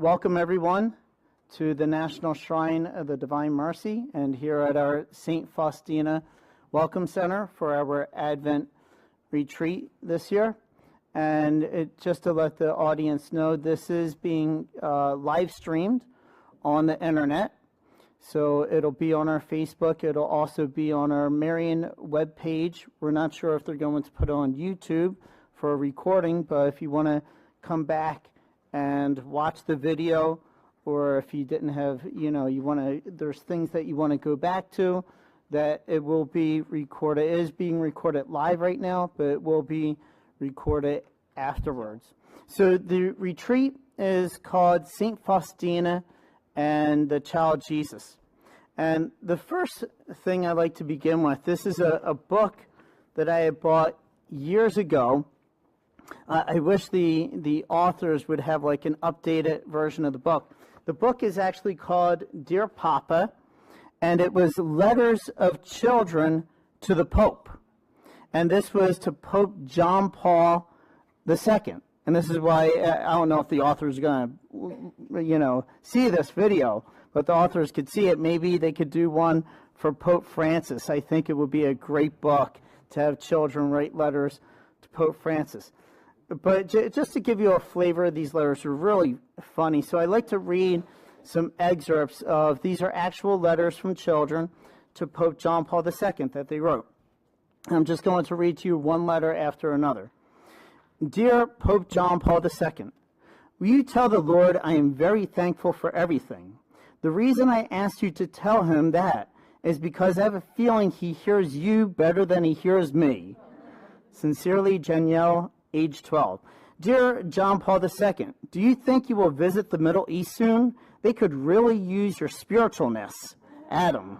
Welcome everyone to the National Shrine of the Divine Mercy and here at our St. Faustina Welcome Center for our Advent retreat this year. And just to let the audience know, this is being live streamed on the internet. So it'll be on our Facebook. It'll also be on our Marian webpage. We're not sure if they're going to put it on YouTube for a recording, but if you want to come back and watch the video, or if you didn't have, there's things that you want to go back to, that it will be recorded. It is being recorded live right now, but it will be recorded afterwards. So the retreat is called St. Faustina and the Child Jesus. And the first thing I'd like to begin with, this is a book that I had bought years ago. I wish the authors would have like an updated version of the book. The book is actually called Dear Papa, and it was letters of children to the Pope. And this was to Pope John Paul II. And this is why, I don't know if the author is going to, see this video, but the authors could see it. Maybe they could do one for Pope Francis. I think it would be a great book to have children write letters to Pope Francis. But just to give you a flavor of these letters, are really funny. So I like to read some excerpts of, these are actual letters from children to Pope John Paul II that they wrote. I'm just going to read to you one letter after another. Dear Pope John Paul II, will you tell the Lord I am very thankful for everything. The reason I asked you to tell him that is because I have a feeling he hears you better than he hears me. Sincerely, Danielle, age 12. Dear John Paul II, do you think you will visit the Middle East soon? They could really use your spiritualness. Adam.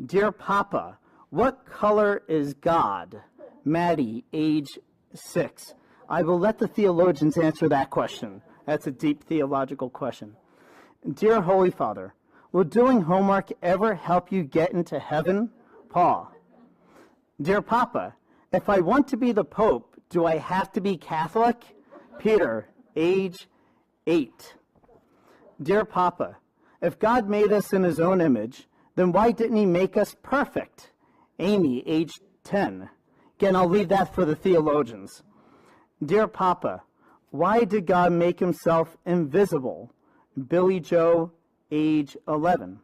Dear Papa, what color is God? Maddie, age 6. I will let the theologians answer that question. That's a deep theological question. Dear Holy Father, will doing homework ever help you get into heaven? Paul. Dear Papa, if I want to be the Pope, do I have to be Catholic? Peter, age 8. Dear Papa, if God made us in his own image, then why didn't he make us perfect? Amy, age 10. Again, I'll leave that for the theologians. Dear Papa, why did God make himself invisible? Billy Joe, age 11.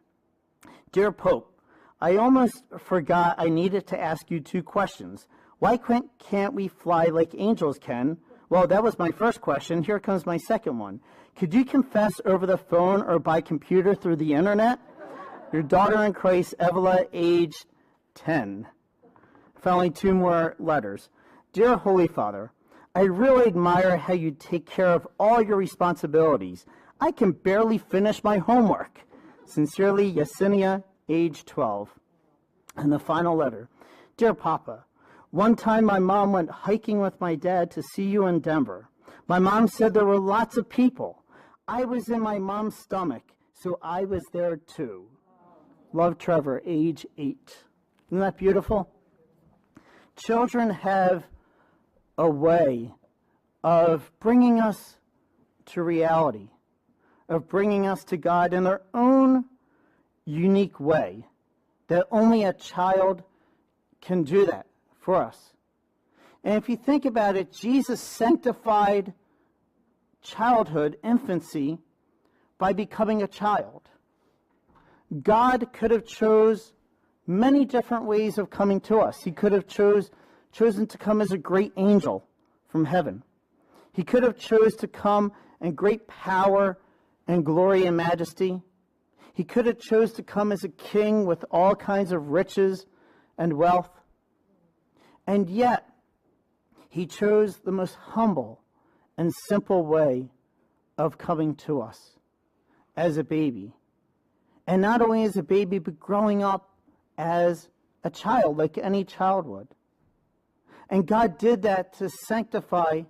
Dear Pope, I almost forgot I needed to ask you 2 questions. Why can't we fly like angels can? Well, that was my first question. Here comes my second one. Could you confess over the phone or by computer through the internet? Your daughter in Christ, Evala, age 10. Finally, 2 more letters. Dear Holy Father, I really admire how you take care of all your responsibilities. I can barely finish my homework. Sincerely, Yesenia, age 12. And the final letter. Dear Papa, one time my mom went hiking with my dad to see you in Denver. My mom said there were lots of people. I was in my mom's stomach, so I was there too. Love, Trevor, age 8. Isn't that beautiful? Children have a way of bringing us to reality, of bringing us to God in their own unique way, that only a child can do that for us. And if you think about it, Jesus sanctified childhood, infancy, by becoming a child. God could have chose many different ways of coming to us. He could have chosen to come as a great angel from heaven. He could have chose to come in great power and glory and majesty. He could have chose to come as a king with all kinds of riches and wealth. And yet, he chose the most humble and simple way of coming to us as a baby. And not only as a baby, but growing up as a child, like any child would. And God did that to sanctify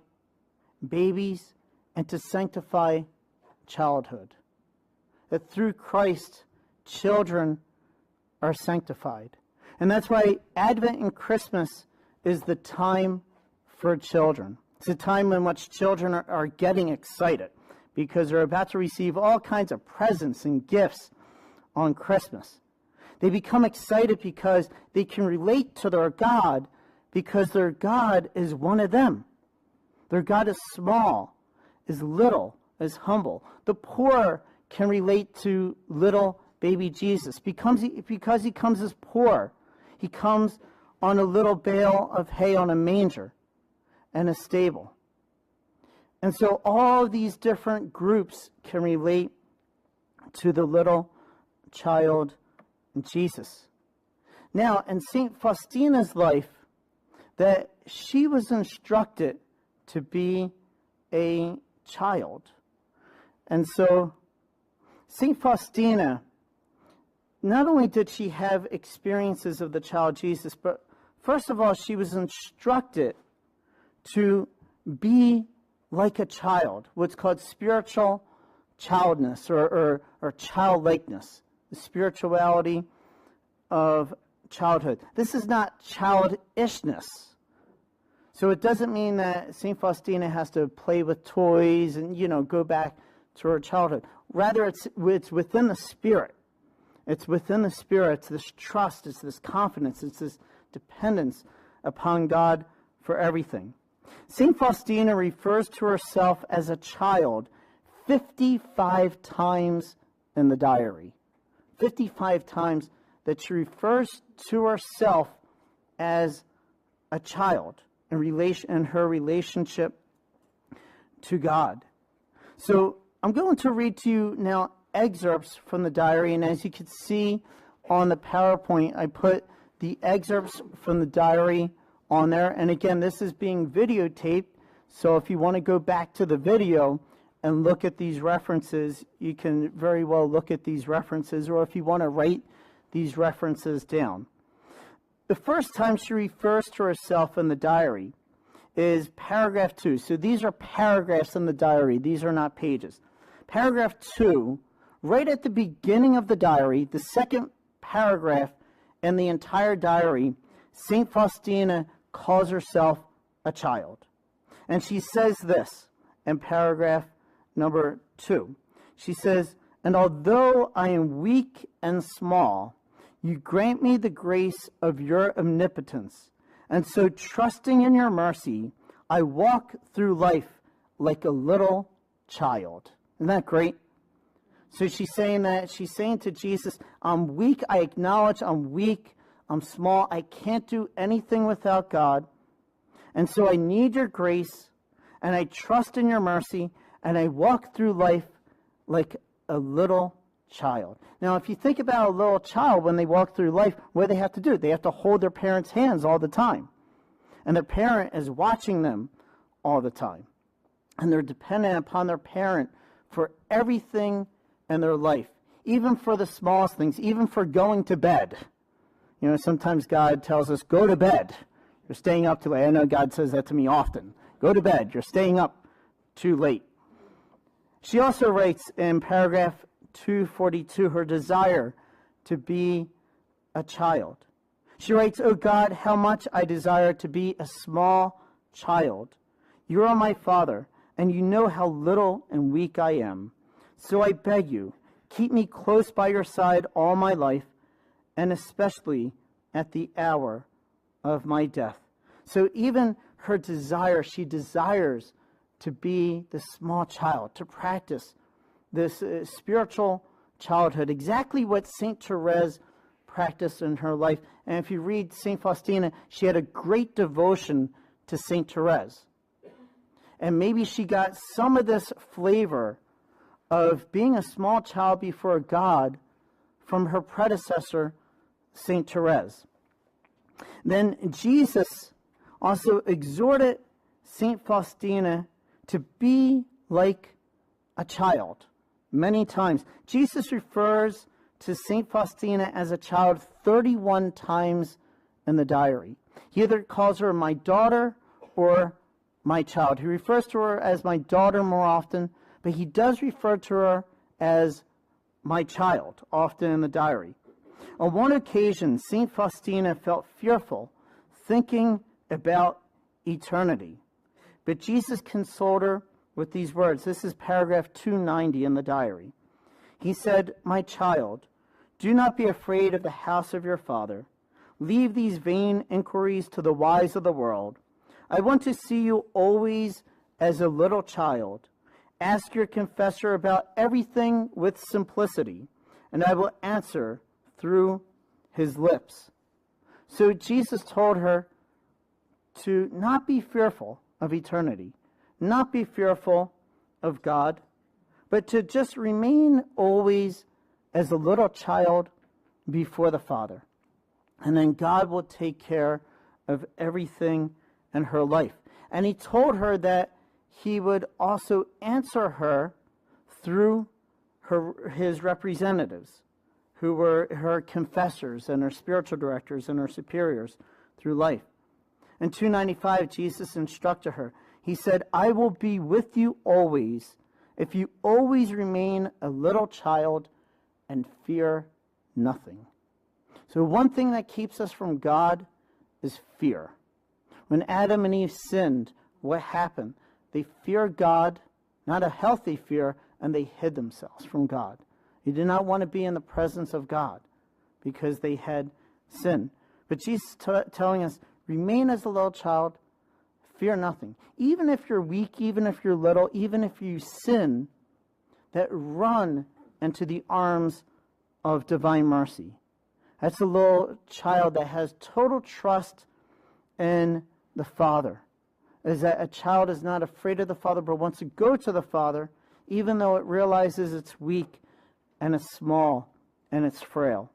babies and to sanctify childhood. That through Christ, children are sanctified. And that's why Advent and Christmas is the time for children. It's a time in which children are getting excited because they're about to receive all kinds of presents and gifts on Christmas. They become excited because they can relate to their God, because their God is one of them. Their God is small, is little, is humble. The poor can relate to little baby Jesus because he comes as poor. He comes on a little bale of hay on a manger and a stable. And so all these different groups can relate to the little child Jesus. Now, in St. Faustina's life, that she was instructed to be a child. And so St. Faustina, not only did she have experiences of the child Jesus, but first of all, she was instructed to be like a child, what's called spiritual childness or childlikeness, the spirituality of childhood. This is not childishness. So it doesn't mean that St. Faustina has to play with toys and, go back to her childhood. Rather, it's within the Spirit. It's within the Spirit. It's this trust. It's this confidence. It's this dependence upon God for everything. St. Faustina refers to herself as a child 55 times in the diary. 55 times that she refers to herself as a child in her relationship to God. So I'm going to read to you now excerpts from the diary, and as you can see on the PowerPoint, I put the excerpts from the diary on there. And again, this is being videotaped, so if you want to go back to the video and look at these references, you can very well look at these references, or if you want to write these references down. The first time she refers to herself in the diary is paragraph 2. So these are paragraphs in the diary. These are not pages. Paragraph 2, right at the beginning of the diary, the second paragraph in the entire diary, St. Faustina calls herself a child. And she says this in paragraph number 2. She says, "And although I am weak and small, you grant me the grace of your omnipotence. And so, trusting in your mercy, I walk through life like a little child." Isn't that great? So she's saying to Jesus, I'm weak. I acknowledge I'm weak. I'm small. I can't do anything without God. And so I need your grace, and I trust in your mercy, and I walk through life like a little child. Now, if you think about a little child, when they walk through life, what do they have to do? They have to hold their parents' hands all the time. And their parent is watching them all the time. And they're dependent upon their parent for everything in their life, even for the smallest things, even for going to bed. Sometimes God tells us, go to bed. You're staying up too late. I know God says that to me often. Go to bed. You're staying up too late. She also writes in paragraph 242 her desire to be a child. She writes, "O God, how much I desire to be a small child. You are my Father, and you know how little and weak I am. So I beg you, keep me close by your side all my life, and especially at the hour of my death." So even her desire, she desires to be the small child, to practice this spiritual childhood, exactly what St. Therese practiced in her life. And if you read St. Faustina, she had a great devotion to St. Therese. And maybe she got some of this flavor of being a small child before God from her predecessor, St. Therese. Then Jesus also exhorted St. Faustina to be like a child many times. Jesus refers to St. Faustina as a child 31 times in the diary. He either calls her my daughter or my child. He refers to her as my daughter more often, but he does refer to her as my child often in the diary. On one occasion, St. Faustina felt fearful, thinking about eternity. But Jesus consoled her with these words. This is paragraph 290 in the diary. He said, "My child, do not be afraid of the house of your father. Leave these vain inquiries to the wise of the world. I want to see you always as a little child. Ask your confessor about everything with simplicity, and I will answer through his lips." So Jesus told her to not be fearful of eternity, not be fearful of God, but to just remain always as a little child before the Father. And then God will take care of everything in her life. And he told her that he would also answer her through his representatives, who were her confessors and her spiritual directors and her superiors through life. In 295, Jesus instructed her. He said, "I will be with you always, if you always remain a little child and fear nothing." So one thing that keeps us from God is fear. When Adam and Eve sinned, what happened? They feared God, not a healthy fear, and they hid themselves from God. They did not want to be in the presence of God because they had sinned. But Jesus telling us, remain as a little child, fear nothing. Even if you're weak, even if you're little, even if you sin, that run into the arms of divine mercy. That's a little child that has total trust in the Father. Is that a child is not afraid of the Father, but wants to go to the Father, even though it realizes it's weak and it's small and it's frail.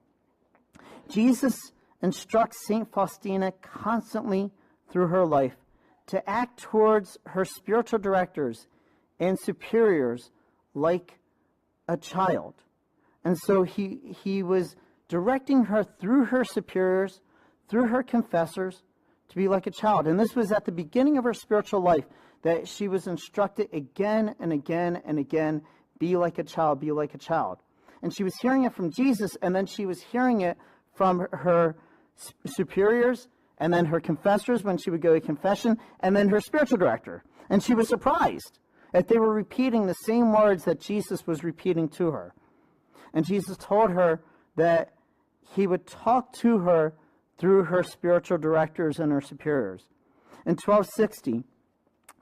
Jesus instructs St. Faustina constantly through her life to act towards her spiritual directors and superiors like a child. And so he was directing her through her superiors, through her confessors, to be like a child. And this was at the beginning of her spiritual life that she was instructed again and again and again, be like a child, be like a child. And she was hearing it from Jesus, and then she was hearing it from her superiors, and then her confessors when she would go to confession, and then her spiritual director. And she was surprised that they were repeating the same words that Jesus was repeating to her. And Jesus told her that he would talk to her through her spiritual directors and her superiors. In 1260,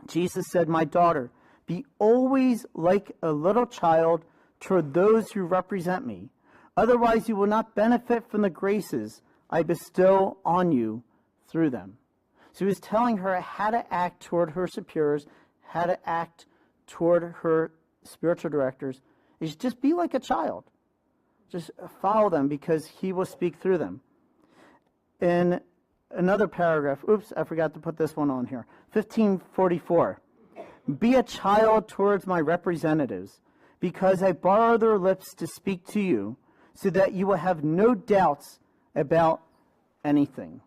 Jesus said, "My daughter, be always like a little child toward those who represent me. Otherwise, you will not benefit from the graces I bestow on you through them." So he was telling her how to act toward her superiors, how to act toward her spiritual directors. Is just be like a child. Just follow them because he will speak through them. In another paragraph, oops, I forgot to put this one on here. 1544. "Be a child towards my representatives, because I borrow their lips to speak to you, so that you will have no doubts about anything."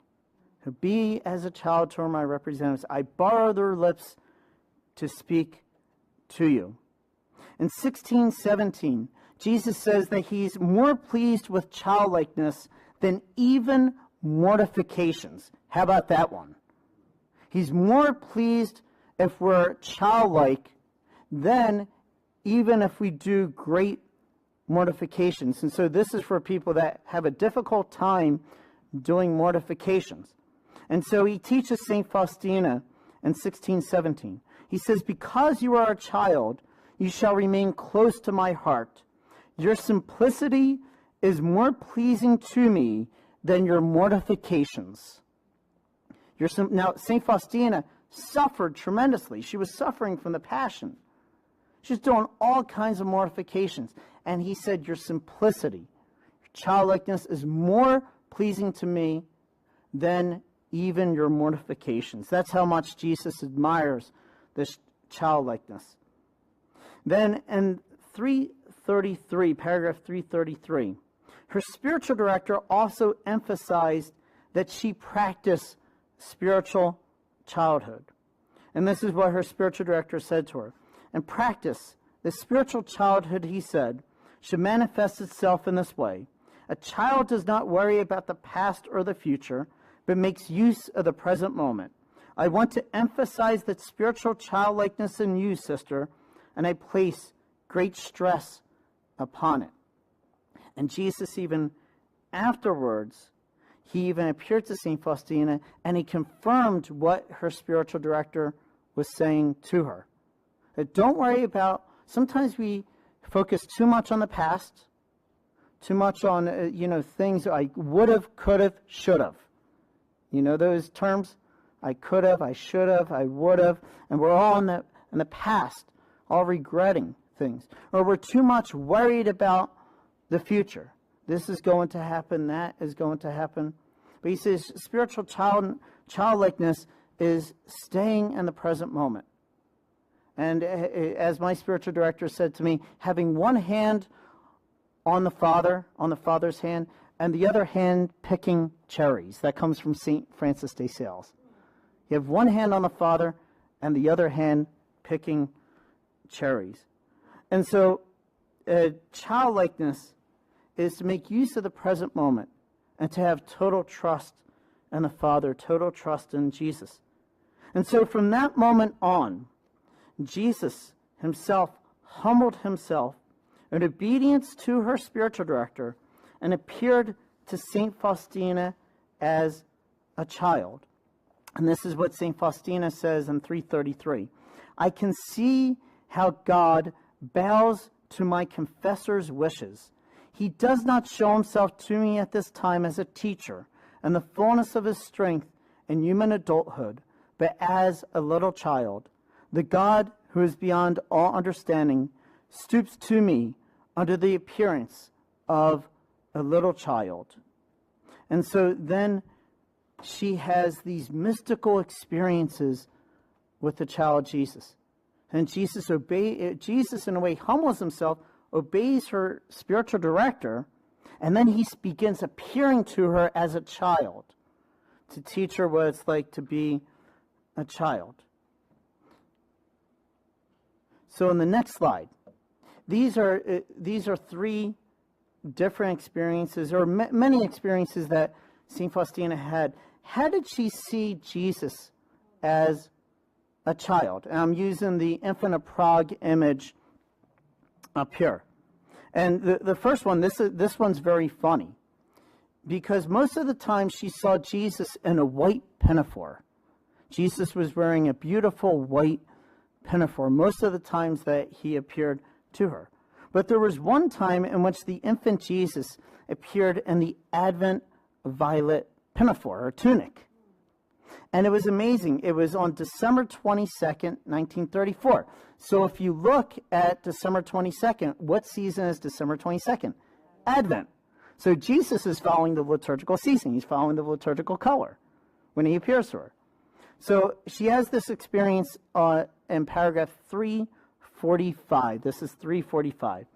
So be as a child toward my representatives. I borrow their lips to speak to you. In 1617, Jesus says that he's more pleased with childlikeness than even mortifications. How about that one? He's more pleased if we're childlike than even if we do great mortifications. And so this is for people that have a difficult time doing mortifications. And so he teaches St. Faustina in 1617. He says, "Because you are a child, you shall remain close to my heart. Your simplicity is more pleasing to me than your mortifications." Now, St. Faustina suffered tremendously. She was suffering from the Passion. She was doing all kinds of mortifications. And he said, your simplicity, your childlikeness is more pleasing to me than even your mortifications. That's how much Jesus admires this childlikeness. Then in 333, paragraph 333, her spiritual director also emphasized that she practiced spiritual childhood. And this is what her spiritual director said to her. "In practice, the spiritual childhood," he said, "should manifest itself in this way. A child does not worry about the past or the future, but makes use of the present moment. I want to emphasize that spiritual childlikeness in you, sister, and I place great stress upon it. And Jesus, even afterwards, he even appeared to St. Faustina, and he confirmed what her spiritual director was saying to her. That don't worry about, sometimes we focus too much on the past, too much on, things I would have, could have, should have. You know those terms? I could have, I should have, I would have. And we're all in the past, all regretting things. Or we're too much worried about the future. This is going to happen, that is going to happen. But he says spiritual childlikeness is staying in the present moment. And as my spiritual director said to me, having one hand on the Father's hand, and the other hand picking cherries. That comes from St. Francis de Sales. You have one hand on the Father, and the other hand picking cherries. And so childlikeness is to make use of the present moment and to have total trust in the Father, total trust in Jesus. And so from that moment on, Jesus himself humbled himself in obedience to her spiritual director and appeared to St. Faustina as a child. And this is what St. Faustina says in 333. I can see how God bows to my confessor's wishes. He does not show himself to me at this time as a teacher in the fullness of his strength in human adulthood, but as a little child. The God who is beyond all understanding stoops to me under the appearance of a little child. And so then she has these mystical experiences with the child Jesus. And Jesus in a way humbles himself, obeys her spiritual director, and then he begins appearing to her as a child to teach her what it's like to be a child. So in the next slide, these are three different experiences, or many experiences that St. Faustina had. How did she see Jesus as a child? And I'm using the Infant of Prague image up here. And the first one, this one's very funny, because most of the time she saw Jesus in a white pinafore. Jesus was wearing a beautiful white pinafore most of the times that he appeared to her. But there was one time in which the infant Jesus appeared in the Advent violet pinafore or tunic. And it was amazing. It was on December 22nd, 1934. So if you look at December 22nd, what season is December 22nd? Advent. So Jesus is following the liturgical season. He's following the liturgical color when he appears to her. So she has this experience in paragraph 345. This is 345.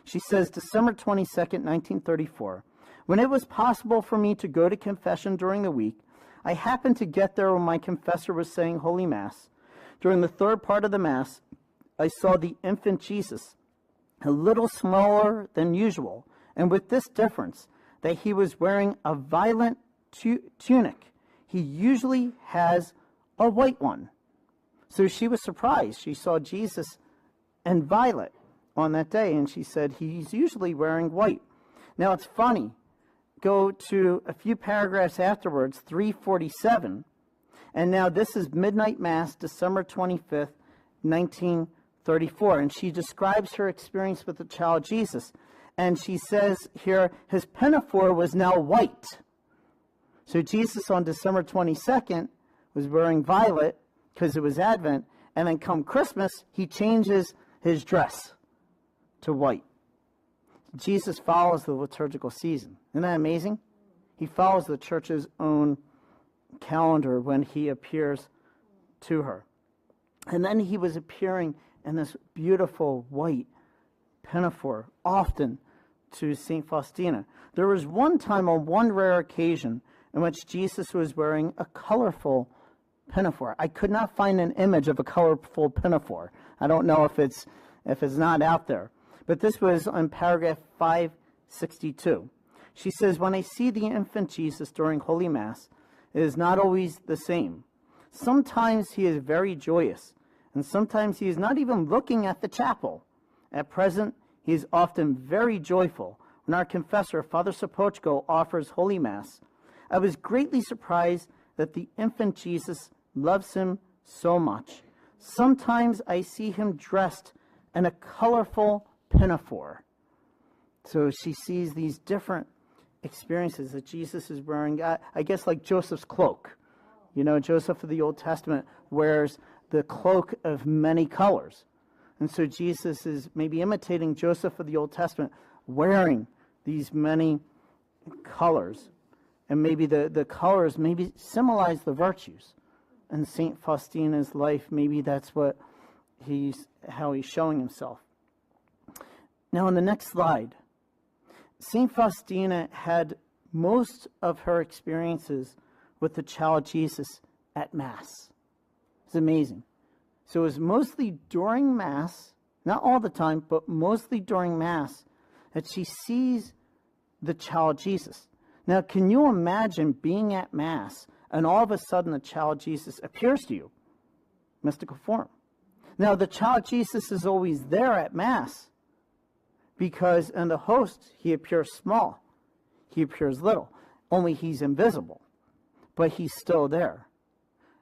She says, December 22nd, 1934. When it was possible for me to go to confession during the week, I happened to get there when my confessor was saying Holy Mass. During the third part of the Mass, I saw the infant Jesus, a little smaller than usual, and with this difference, that he was wearing a violet tunic. He usually has a white one. So she was surprised. She saw Jesus in violet on that day, and she said he's usually wearing white. Now it's funny. Go to a few paragraphs afterwards, 347, and now this is Midnight Mass, December 25th, 1934, and she describes her experience with the child Jesus, and she says here, his pinafore was now white. So Jesus on December 22nd was wearing violet because it was Advent, and then come Christmas, he changes his dress to white. Jesus follows the liturgical season. Isn't that amazing? He follows the church's own calendar when he appears to her. And then he was appearing in this beautiful white pinafore, often to St. Faustina. There was one time, on one rare occasion, in which Jesus was wearing a colorful pinafore. I could not find an image of a colorful pinafore. I don't know if it's not out there. But this was on paragraph 562. She says, when I see the infant Jesus during Holy Mass, it is not always the same. Sometimes he is very joyous, and sometimes he is not even looking at the chapel. At present, he is often very joyful when our confessor, Father Sopochko, offers Holy Mass. I was greatly surprised that the infant Jesus loves him so much. Sometimes I see him dressed in a colorful pinafore. So she sees these different experiences that Jesus is wearing, I guess like Joseph's cloak. You know, Joseph of the Old Testament wears the cloak of many colors. And so Jesus is maybe imitating Joseph of the Old Testament, wearing these many colors. And maybe the colors maybe symbolize the virtues. In St. Faustina's life, maybe that's how he's showing himself. Now, on the next slide, St. Faustina had most of her experiences with the child Jesus at Mass. It's amazing. So it was mostly during Mass, not all the time, but mostly during Mass, that she sees the child Jesus. Now, can you imagine being at Mass and all of a sudden the child Jesus appears to you? Mystical form. Now, the child Jesus is always there at Mass because in the host, he appears small. He appears little. Only he's invisible, but he's still there.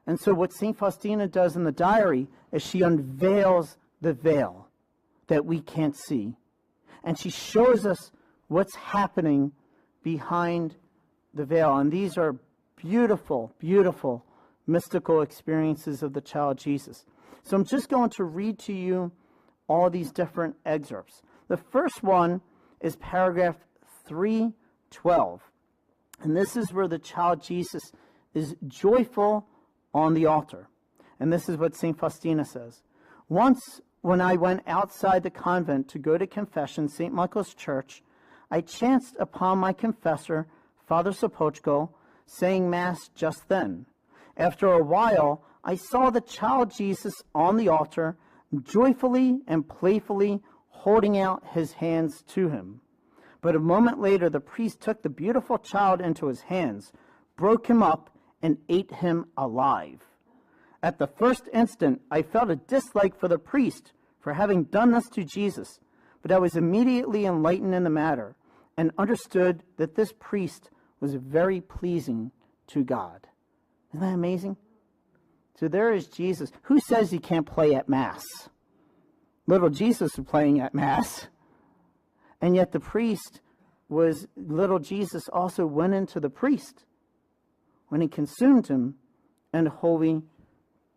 And so what St. Faustina does in the diary is she unveils the veil that we can't see. And she shows us what's happening behind the veil. And these are beautiful, beautiful mystical experiences of the child Jesus. So I'm just going to read to you all these different excerpts. The first one is paragraph 312. And this is where the child Jesus is joyful on the altar. And this is what St. Faustina says. Once, when I went outside the convent to go to confession, St. Michael's Church, I chanced upon my confessor, Father Sopochko, saying Mass just then. After a while, I saw the child Jesus on the altar, joyfully and playfully holding out his hands to him. But a moment later, the priest took the beautiful child into his hands, broke him up, and ate him alive. At the first instant, I felt a dislike for the priest for having done this to Jesus, but I was immediately enlightened in the matter and understood that this priest was very pleasing to God. Isn't that amazing? So there is Jesus. Who says he can't play at Mass? Little Jesus was playing at Mass. And yet the priest was, little Jesus also went into the priest when he consumed him in Holy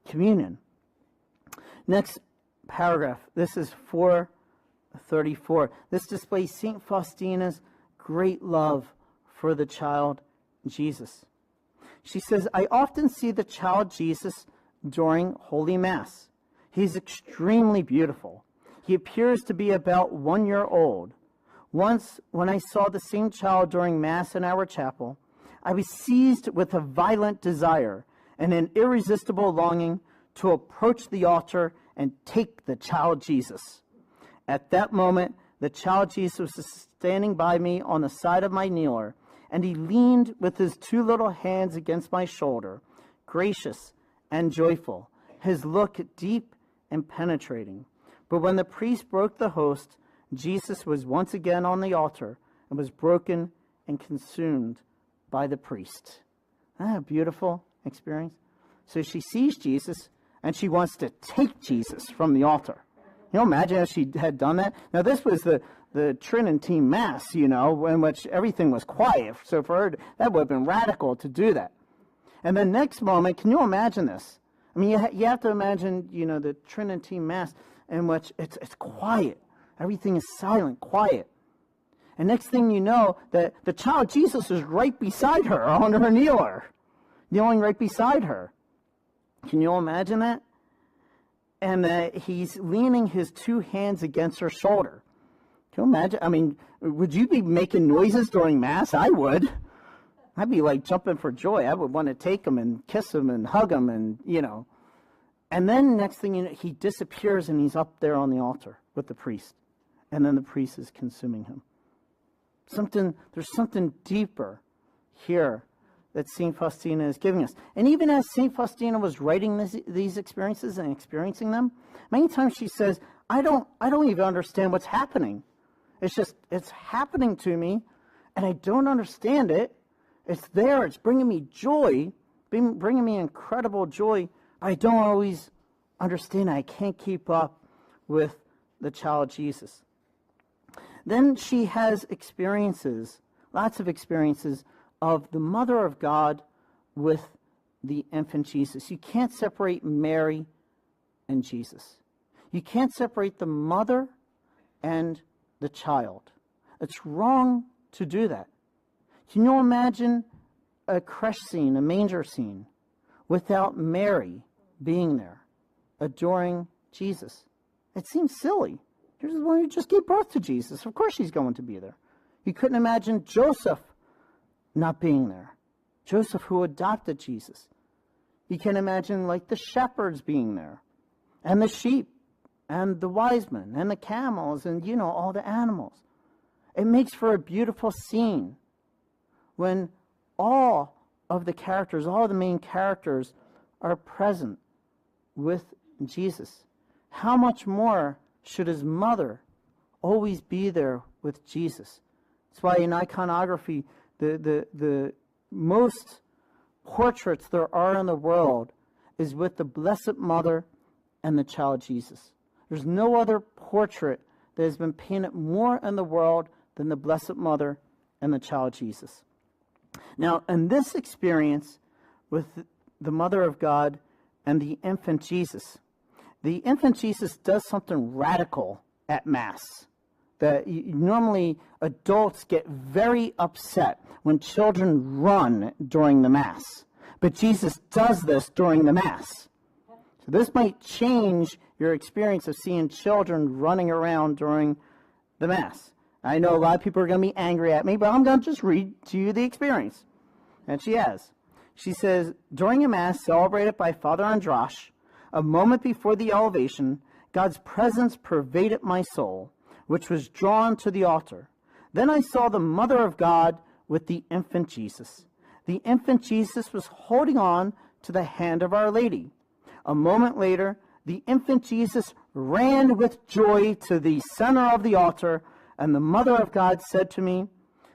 Communion. Next paragraph. This is 434. This displays St. Faustina's great love for the child Jesus. She says, I often see the child Jesus during Holy Mass. He's extremely beautiful. He appears to be about 1 year old. Once, when I saw the same child during Mass in our chapel, I was seized with a violent desire and an irresistible longing to approach the altar and take the child Jesus. At that moment, the child Jesus was standing by me on the side of my kneeler, and he leaned with his two little hands against my shoulder, gracious and joyful, his look deep and penetrating. But when the priest broke the host, Jesus was once again on the altar and was broken and consumed by the priest. A beautiful experience. So she sees Jesus and she wants to take Jesus from the altar. You know, imagine if she had done that. Now, this was the Tridentine Mass, you know, in which everything was quiet. So for her, that would have been radical to do that. And the next moment, can you imagine this? I mean, you have to imagine, you know, the Tridentine Mass in which it's quiet. Everything is silent, quiet. And next thing you know, the child Jesus is right beside her on her kneeler, kneeling right beside her. Can you imagine that? And he's leaning his two hands against her shoulder. Can you imagine? I mean, would you be making noises during Mass? I would. I'd be like jumping for joy. I would want to take him and kiss him and hug him and, you know. And then next thing you know, he disappears and he's up there on the altar with the priest. And then the priest is consuming him. There's something deeper here that St. Faustina is giving us. And even as St. Faustina was writing these experiences and experiencing them, many times she says, I don't even understand what's happening. It's happening to me, and I don't understand it. It's there. It's bringing me joy, bringing me incredible joy. I don't always understand. I can't keep up with the child Jesus. Then she has experiences, lots of experiences, of the Mother of God with the infant Jesus. You can't separate Mary and Jesus. You can't separate the mother and the child. It's wrong to do that. Can you imagine a creche scene, a manger scene, without Mary being there, adoring Jesus? It seems silly. You just gave birth to Jesus. Of course she's going to be there. You couldn't imagine Joseph not being there. Joseph, who adopted Jesus. You can imagine like the shepherds being there, and the sheep, and the wise men, and the camels, and all the animals. It makes for a beautiful scene when all of the characters, all the main characters are present with Jesus. How much more should his mother always be there with Jesus? That's why in iconography, the most portraits there are in the world is with the Blessed Mother and the child Jesus. There's no other portrait that has been painted more in the world than the Blessed Mother and the child Jesus. Now, in this experience with the Mother of God and the infant Jesus does something radical at Mass. That normally adults get very upset when children run during the Mass. But Jesus does this during the Mass. So this might change your experience of seeing children running around during the Mass. I know a lot of people are going to be angry at me, but I'm going to just read to you the experience. And she has. She says, during a Mass celebrated by Father Andrash, a moment before the elevation, God's presence pervaded my soul, which was drawn to the altar. Then I saw the Mother of God with the infant Jesus. The infant Jesus was holding on to the hand of Our Lady. A moment later, the infant Jesus ran with joy to the center of the altar, and the Mother of God said to me,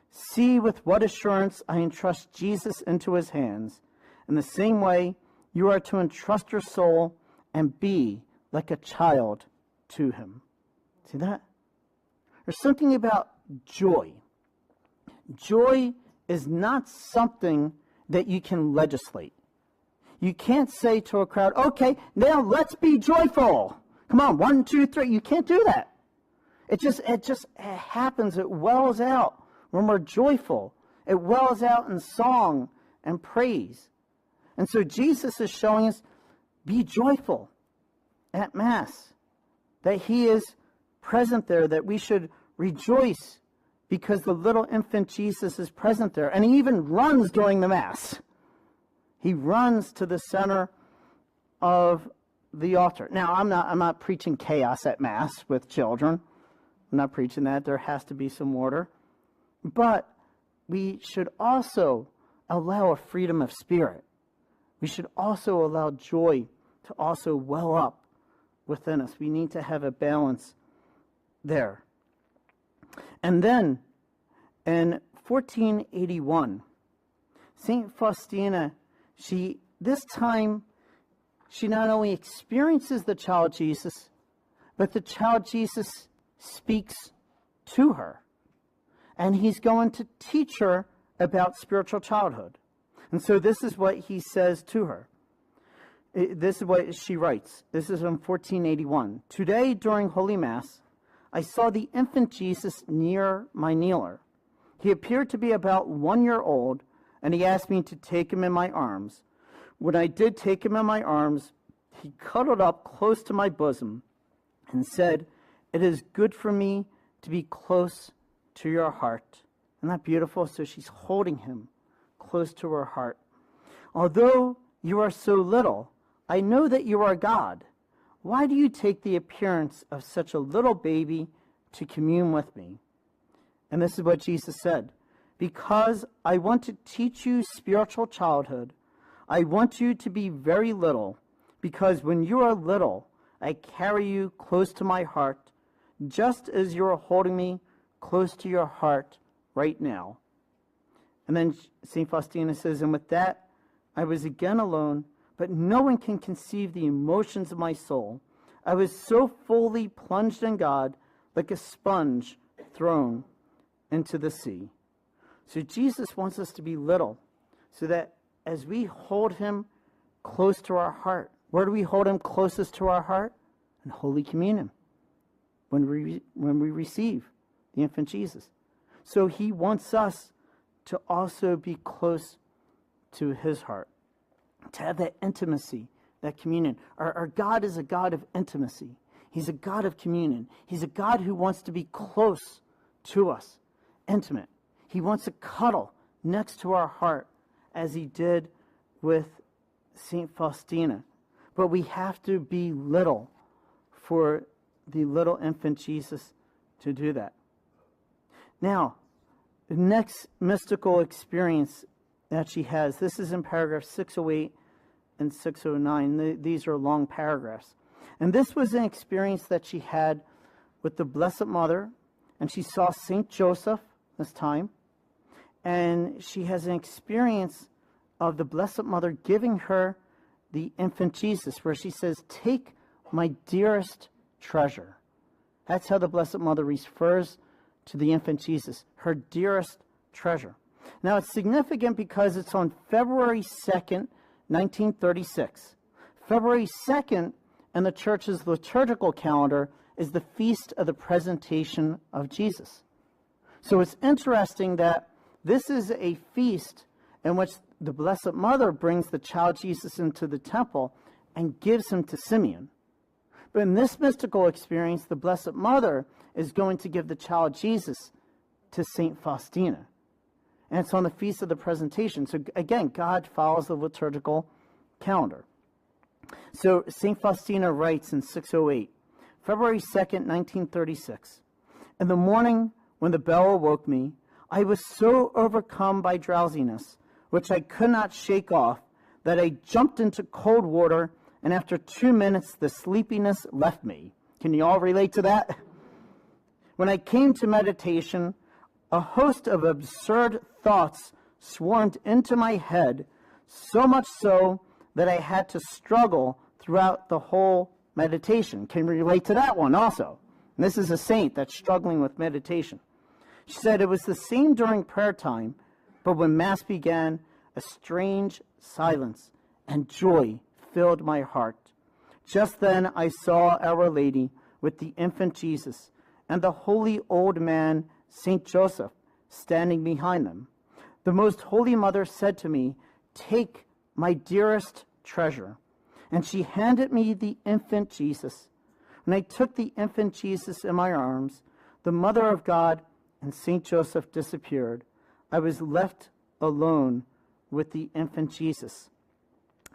"See with what assurance I entrust Jesus into his hands. In the same way, you are to entrust your soul and be like a child to him." See that? There's something about joy. Joy is not something that you can legislate. You can't say to a crowd, okay, now let's be joyful. Come on, 1, 2, 3. You can't do that. It just happens. It wells out when we're joyful. It wells out in song and praise. And so Jesus is showing us, be joyful at Mass, that he is present there, that we should rejoice because the little infant Jesus is present there. And he even runs during the Mass. He runs to the center of the altar. Now, I'm not preaching chaos at Mass with children. I'm not preaching that. There has to be some order. But we should also allow a freedom of spirit. We should also allow joy to also well up within us. We need to have a balance there. And then in 1481, St. Faustina, this time she not only experiences the child Jesus, but the child Jesus speaks to her. And he's going to teach her about spiritual childhood. And so this is what he says to her. This is what she writes. This is in 1481. Today, during Holy Mass, I saw the infant Jesus near my kneeler. He appeared to be about 1 year old, and he asked me to take him in my arms. When I did take him in my arms, he cuddled up close to my bosom and said, "It is good for me to be close to your heart." Isn't that beautiful? So she's holding him close to her heart. "Although you are so little, I know that you are God. Why do you take the appearance of such a little baby to commune with me?" And this is what Jesus said. because I want to teach you spiritual childhood. I want you to be very little, because when you are little, I carry you close to my heart, just as you are holding me close to your heart right now. And then St. Faustina says, and with that, I was again alone, but no one can conceive the emotions of my soul. I was so fully plunged in God, like a sponge thrown into the sea. So Jesus wants us to be little, so that as we hold him close to our heart, where do we hold him closest to our heart? In Holy Communion, when we receive the infant Jesus. So he wants us to also be close to his heart, to have that intimacy, that communion. Our God is a God of intimacy. He's a God of communion. He's a God who wants to be close to us, intimate. He wants to cuddle next to our heart, as he did with St. Faustina. But we have to be little for the little infant Jesus to do that. Now, the next mystical experience that she has, this is in paragraph 608 and 609. These are long paragraphs. And this was an experience that she had with the Blessed Mother, and she saw St. Joseph this time, and she has an experience of the Blessed Mother giving her the infant Jesus, where she says, take my dearest treasure. That's how the Blessed Mother refers to the infant Jesus, her dearest treasure. Now, it's significant because it's on February 2nd, 1936. February 2nd in the church's liturgical calendar is the feast of the presentation of Jesus. So it's interesting that this is a feast in which the Blessed Mother brings the child Jesus into the temple and gives him to Simeon. But in this mystical experience, the Blessed Mother is going to give the child Jesus to St. Faustina. And it's on the Feast of the Presentation. So again, God follows the liturgical calendar. So St. Faustina writes in 608, February 2nd, 1936, in the morning when the bell awoke me, I was so overcome by drowsiness, which I could not shake off, that I jumped into cold water, and after 2 minutes the sleepiness left me. Can you all relate to that? When I came to meditation, a host of absurd thoughts swarmed into my head, so much so that I had to struggle throughout the whole meditation. Can you relate to that one also? And this is a saint that's struggling with meditation. She said, it was the same during prayer time, but when Mass began, a strange silence and joy filled my heart. Just then I saw Our Lady with the infant Jesus and the holy old man, St. Joseph, standing behind them. The Most Holy Mother said to me, take my dearest treasure. And she handed me the infant Jesus. When I took the infant Jesus in my arms, the Mother of God and St. Joseph disappeared. I was left alone with the infant Jesus.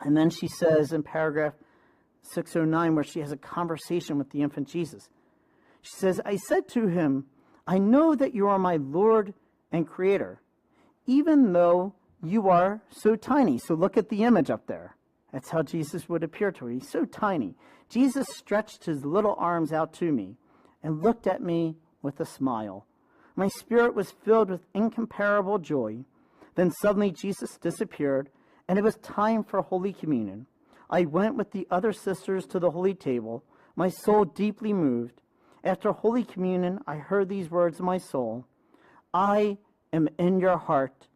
And then she says in paragraph 609, where she has a conversation with the infant Jesus, she says, I said to him, I know that you are my Lord and Creator, even though you are so tiny. So look at the image up there. That's how Jesus would appear to her. He's so tiny. Jesus stretched his little arms out to me and looked at me with a smile. My spirit was filled with incomparable joy. Then suddenly Jesus disappeared, and it was time for Holy Communion. I went with the other sisters to the Holy Table, my soul deeply moved. After Holy Communion, I heard these words in my soul, I am in your heart,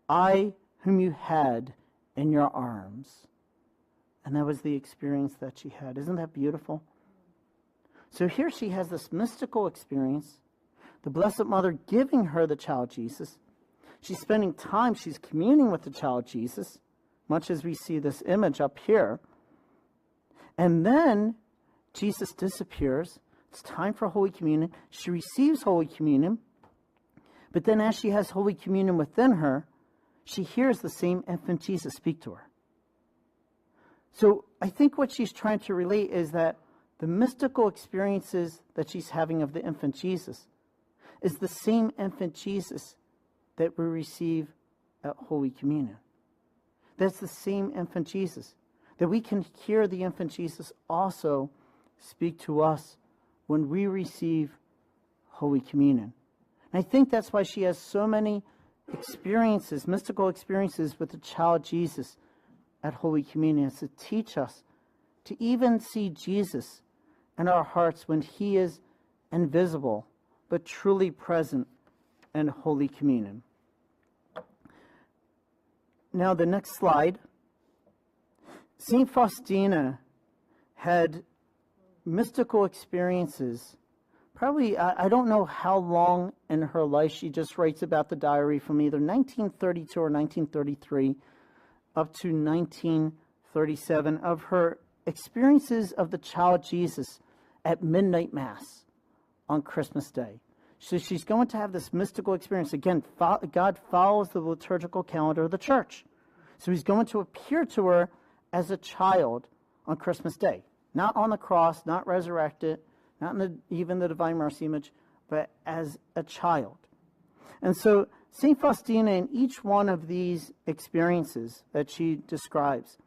I whom you had in your arms. And that was the experience that she had. Isn't that beautiful? So here she has this mystical experience, the Blessed Mother giving her the child Jesus. She's spending time, she's communing with the child Jesus, much as we see this image up here. And then Jesus disappears. It's time for Holy Communion. She receives Holy Communion. But then as she has Holy Communion within her, she hears the same infant Jesus speak to her. So I think what she's trying to relate is that the mystical experiences that she's having of the infant Jesus is the same infant Jesus that we receive at Holy Communion. That's the same infant Jesus, that we can hear the infant Jesus also speak to us when we receive Holy Communion. And I think that's why she has so many experiences, mystical experiences with the child Jesus at Holy Communion, is to teach us to even see Jesus in our hearts when he is invisible but truly present in Holy Communion. Now the next slide. St. Faustina had mystical experiences. Probably, I don't know how long in her life. She just writes about the diary from either 1932 or 1933 up to 1937 of her experiences of the child Jesus at midnight Mass on Christmas Day. So she's going to have this mystical experience. Again, God follows the liturgical calendar of the church. So he's going to appear to her as a child on Christmas Day. Not on the cross, not resurrected, not in even the Divine Mercy image, but as a child. And so St. Faustina, in each one of these experiences that she describes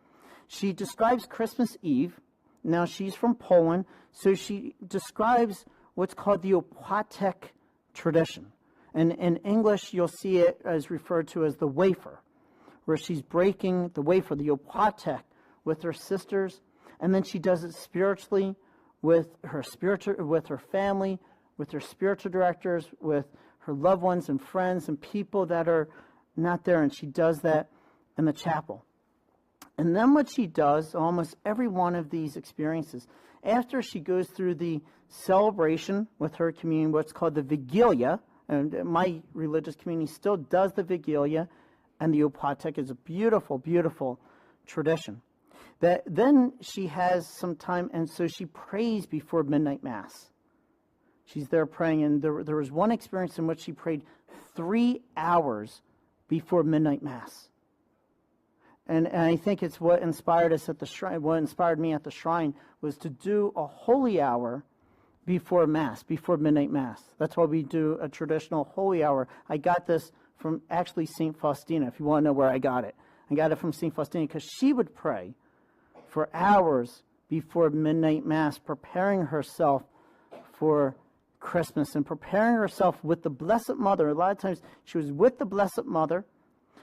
Christmas Eve. Now, she's from Poland, so she describes what's called the Aquatic Tradition. And in English, you'll see it as referred to as the wafer, where she's breaking the wafer, the Aquatic, with her sisters, and then she does it spiritually with her family, with her spiritual directors, with her loved ones and friends and people that are not there, and she does that in the chapel. And then what she does, almost every one of these experiences, after she goes through the celebration with her communion, what's called the Vigilia, and my religious community still does the Vigilia, and the Aquatic is a beautiful, beautiful tradition. That then she has some time, and so she prays before midnight Mass. She's there praying, and there was one experience in which she prayed 3 hours before midnight Mass. And I think it's what inspired us at the shrine. What inspired me at the shrine was to do a holy hour before Mass, before midnight Mass. That's why we do a traditional holy hour. I got this from actually St. Faustina, if you want to know where I got it. I got it from St. Faustina because she would pray for hours before midnight Mass, preparing herself for Christmas and preparing herself with the Blessed Mother. A lot of times she was with the Blessed Mother,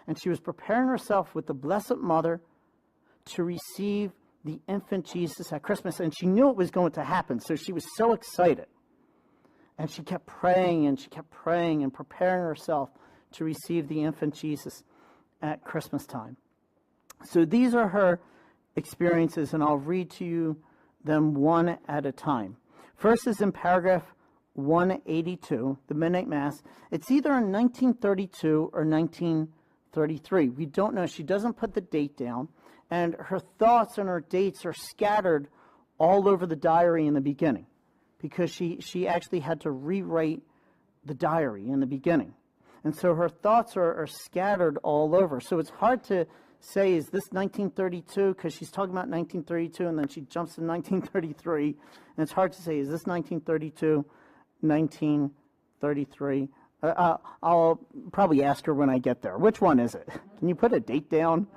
and she was preparing herself with the Blessed Mother to receive the infant Jesus at Christmas. And she knew it was going to happen, so she was so excited. And she kept praying and she kept praying and preparing herself to receive the infant Jesus at Christmas time. So these are her experiences, and I'll read to you them one at a time. First is in paragraph 182, the Midnight Mass. It's either in 1932 or 1933. We don't know. She doesn't put the date down, and her thoughts and her dates are scattered all over the diary in the beginning because she actually had to rewrite the diary in the beginning. And so her thoughts are scattered all over. So it's hard to say, is this 1932? Because she's talking about 1932, and then she jumps to 1933. And it's hard to say, is this 1932, 1933? I'll probably ask her when I get there. Which one is it? Can you put a date down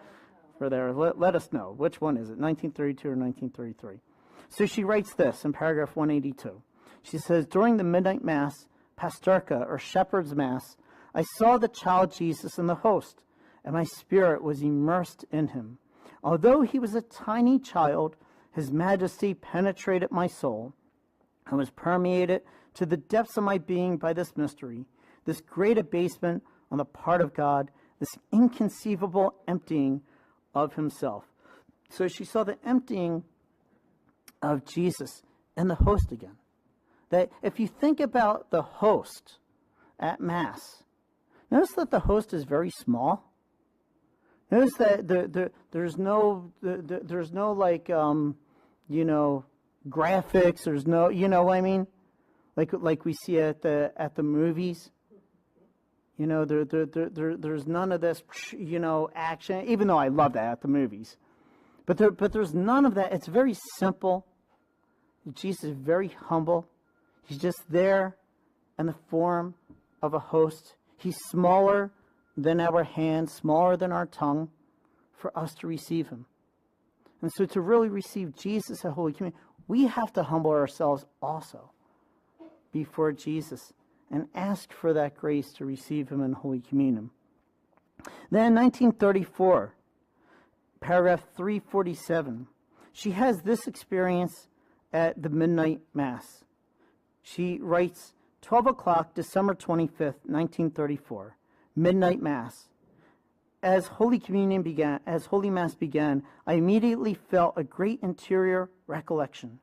for there? Let us know. Which one is it, 1932 or 1933? So she writes this in paragraph 182. She says, during the Midnight Mass, Pastorka, or Shepherd's Mass, I saw the child Jesus in the host, and my spirit was immersed in him. Although he was a tiny child, his majesty penetrated my soul. I was permeated to the depths of my being by this mystery, this great abasement on the part of God, this inconceivable emptying of himself. So she saw the emptying of Jesus in the host again. That if you think about the host at Mass, notice that the host is very small. Notice that there's no like graphics. There's no, you know what I mean, like we see at the movies. You know, there's none of this, action. Even though I love that at the movies, but there's none of that. It's very simple. Jesus is very humble. He's just there in the form of a host. He's smaller than our hand, smaller than our tongue, for us to receive him. And so to really receive Jesus at Holy Communion, we have to humble ourselves also before Jesus and ask for that grace to receive him in Holy Communion. Then in 1934, paragraph 347, she has this experience at the midnight mass. She writes, 12 o'clock, December 25th, 1934, midnight mass. As Holy Mass began, I immediately felt a great interior recollection.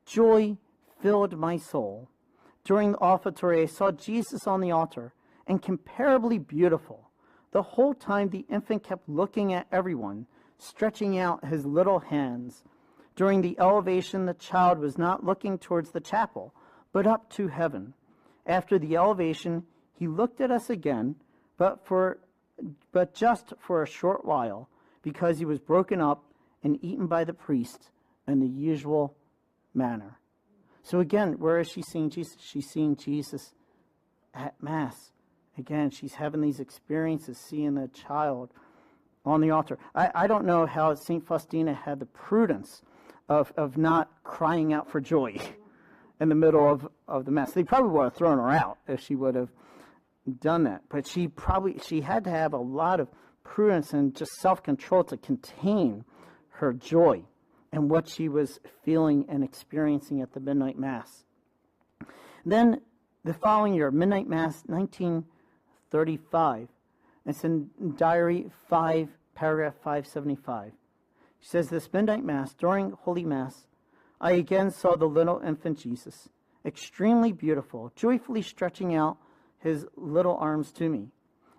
Joy filled my soul. During the offertory, I saw Jesus on the altar, incomparably beautiful. The whole time the infant kept looking at everyone, stretching out his little hands. During the elevation, the child was not looking towards the chapel, but up to heaven. After the elevation, he looked at us again, but just for a short while, because he was broken up and eaten by the priest in the usual manner. So again, where is she seeing Jesus? She's seeing Jesus at Mass. Again, she's having these experiences, seeing the child on the altar. I don't know how St. Faustina had the prudence of not crying out for joy in the middle of the Mass. They probably would have thrown her out if she would have done that. But she had to have a lot of prudence and just self-control to contain her joy and what she was feeling and experiencing at the midnight Mass. Then the following year, midnight Mass, 1935. It's in Diary 5, paragraph 575. She says, this midnight Mass, during Holy Mass, I again saw the little infant Jesus, extremely beautiful, joyfully stretching out his little arms to me.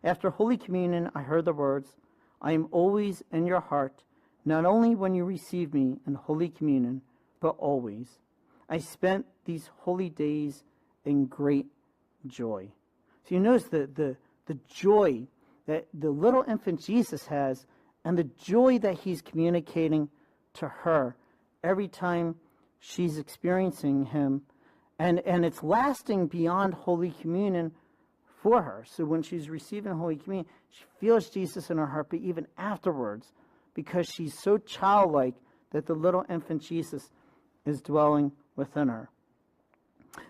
After Holy Communion, I heard the words, I am always in your heart, not only when you receive me in Holy Communion, but always. I spent these holy days in great joy. So you notice the joy that the little infant Jesus has and the joy that he's communicating to her every time she's experiencing him. And it's lasting beyond Holy Communion for her. So when she's receiving Holy Communion, she feels Jesus in her heart, but even afterwards, because she's so childlike that the little infant Jesus is dwelling within her.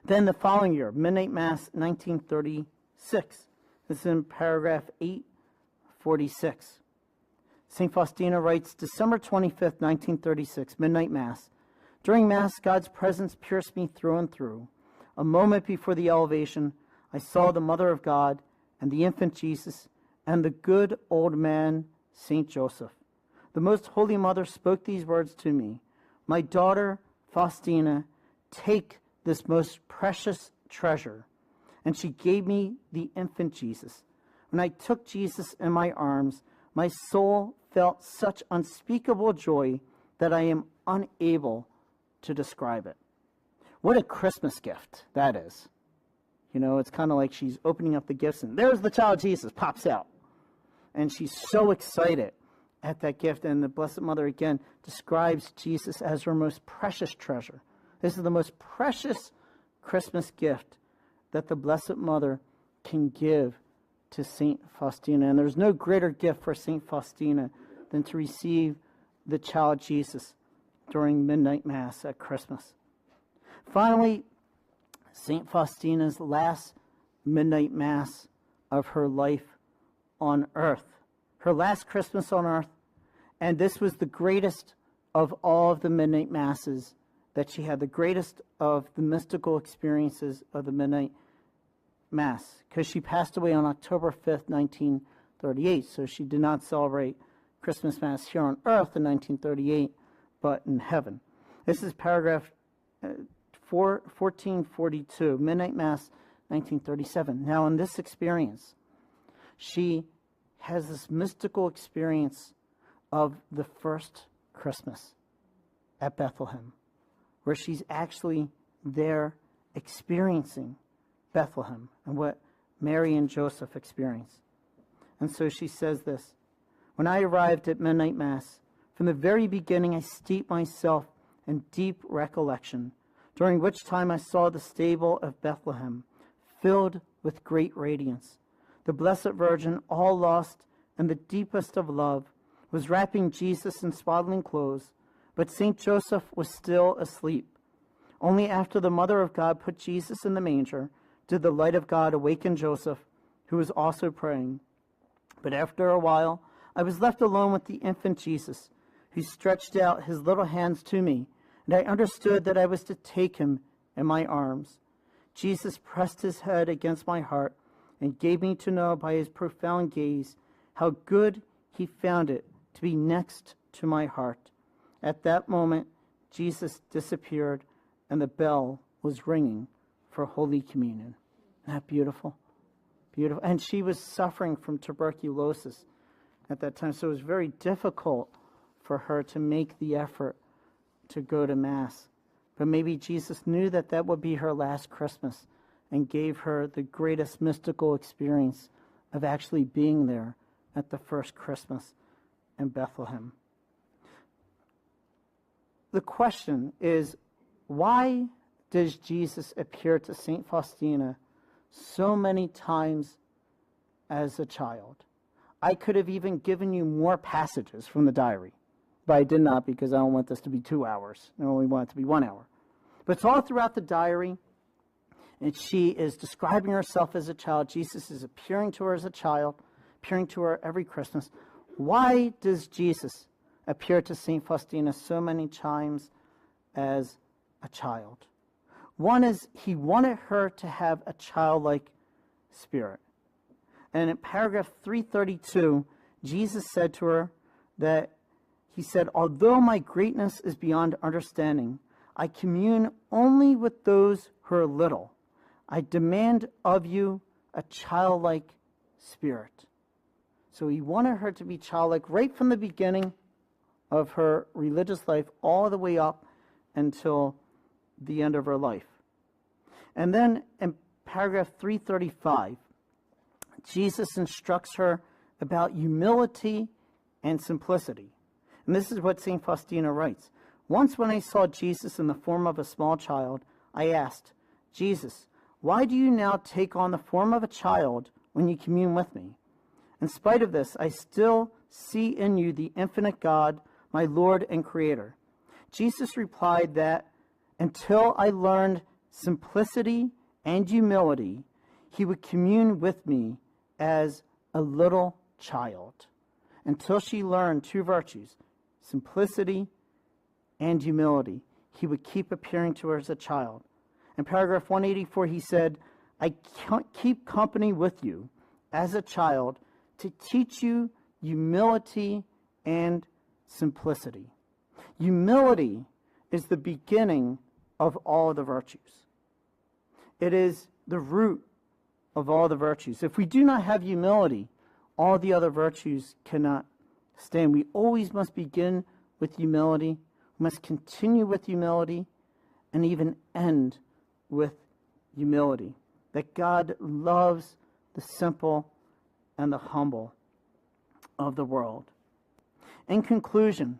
Then the following year, Midnight Mass, 1936. This is in paragraph 846. St. Faustina writes, December 25th, 1936, Midnight Mass. During Mass, God's presence pierced me through and through. A moment before the elevation, I saw the Mother of God and the infant Jesus and the good old man, St. Joseph. The Most Holy Mother spoke these words to me. My daughter, Faustina, take this most precious treasure. And she gave me the infant Jesus. When I took Jesus in my arms, my soul felt such unspeakable joy that I am unable to describe it. What a Christmas gift that is. You know, it's kind of like she's opening up the gifts and there's the child Jesus pops out. And she's so excited at that gift. And the Blessed Mother again describes Jesus as her most precious treasure. This is the most precious Christmas gift that the Blessed Mother can give to St. Faustina. And there's no greater gift for St. Faustina than to receive the child Jesus during midnight Mass at Christmas. Finally, St. Faustina's last midnight Mass of her life on earth. Her last Christmas on earth. And this was the greatest of all of the midnight Masses that she had, the greatest of the mystical experiences of the midnight Mass, because she passed away on October 5th, 1938. So she did not celebrate Christmas Mass here on earth in 1938, but in heaven. This is paragraph 1442, Midnight Mass, 1937. Now, in this experience, she has this mystical experience of the first Christmas at Bethlehem, where she's actually there experiencing Bethlehem and what Mary and Joseph experienced. And so she says this, when I arrived at midnight Mass, from the very beginning I steeped myself in deep recollection, during which time I saw the stable of Bethlehem filled with great radiance. the Blessed Virgin, all lost in the deepest of love, was wrapping Jesus in swaddling clothes, but St. Joseph was still asleep. Only after the Mother of God put Jesus in the manger did the light of God awaken Joseph, who was also praying. But after a while, I was left alone with the infant Jesus, who stretched out his little hands to me, and I understood that I was to take him in my arms. Jesus pressed his head against my heart and gave me to know by his profound gaze how good he found it to be next to my heart. At that moment, Jesus disappeared, and the bell was ringing for Holy Communion. Isn't that beautiful? Beautiful. And she was suffering from tuberculosis at that time, so it was very difficult for her to make the effort to go to Mass. But maybe Jesus knew that that would be her last Christmas and gave her the greatest mystical experience of actually being there at the first Christmas in Bethlehem. The question is, why does Jesus appear to St. Faustina so many times as a child? I could have even given you more passages from the diary, but I did not, because I don't want this to be 2 hours. I only want it to be 1 hour. But it's all throughout the diary, and she is describing herself as a child. Jesus is appearing to her as a child, appearing to her every Christmas. Why does Jesus appear to St. Faustina so many times as a child? One is he wanted her to have a childlike spirit. And in paragraph 332, Jesus said to her that he said, "Although my greatness is beyond understanding, I commune only with those who are little. I demand of you a childlike spirit." So he wanted her to be childlike right from the beginning of her religious life all the way up until the end of her life. And then in paragraph 335, Jesus instructs her about humility and simplicity. And this is what St. Faustina writes. "Once when I saw Jesus in the form of a small child, I asked, 'Jesus, why do you now take on the form of a child when you commune with me? In spite of this, I still see in you the infinite God, my Lord and Creator.' Jesus replied that until I learned simplicity and humility, he would commune with me as a little child. Until she learned two virtues, simplicity and humility, he would keep appearing to her as a child." In paragraph 184, he said, "I keep company with you as a child to teach you humility and simplicity." Humility is the beginning of all the virtues. It is the root of all the virtues. If we do not have humility, all the other virtues cannot stand. We always must begin with humility, we must continue with humility, and even end with humility. That God loves the simple and the humble of the world. In conclusion,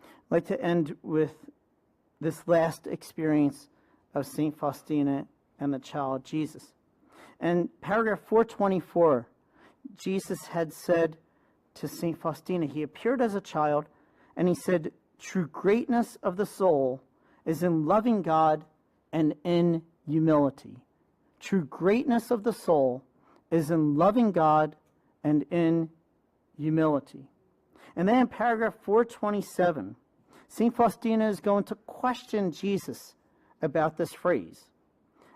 I'd like to end with this last experience of St. Faustina and the child Jesus. In paragraph 424, Jesus had said to St. Faustina, he appeared as a child, and he said, "True greatness of the soul is in loving God and in humility." True greatness of the soul is in loving God and in humility. And then in paragraph 427, St. Faustina is going to question Jesus about this phrase.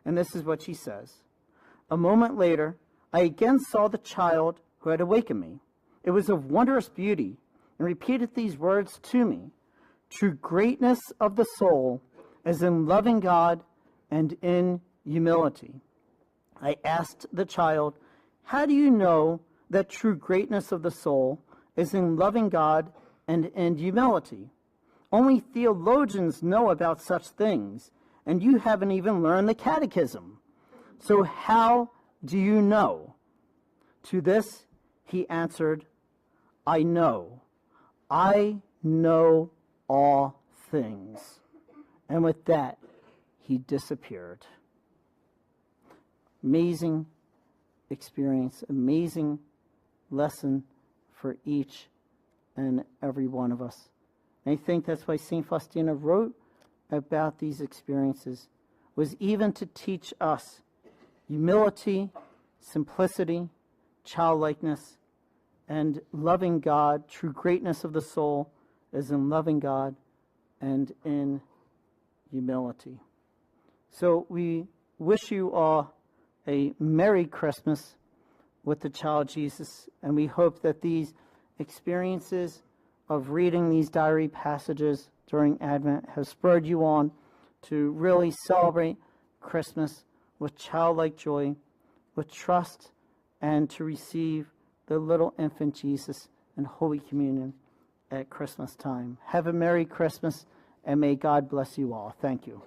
And this is what she says. "A moment later, I again saw the child who had awakened me. It was of wondrous beauty and repeated these words to me. True greatness of the soul is in loving God and in humility. I asked the child, 'How do you know that true greatness of the soul is in loving God and in humility? Only theologians know about such things, and you haven't even learned the catechism. So how do you know?' To this he answered, 'I know all things.' And with that, he disappeared." Amazing, experience, amazing lesson for each and every one of us. And I think that's why St. Faustina wrote about these experiences, was even to teach us humility, simplicity, childlikeness, and loving God. True greatness of the soul is in loving God and in humility. So we wish you all a Merry Christmas with the child Jesus, and we hope that these experiences of reading these diary passages during Advent have spurred you on to really celebrate Christmas with childlike joy, with trust, and to receive the little infant Jesus in Holy Communion at Christmas time. Have a Merry Christmas, and may God bless you all. Thank you.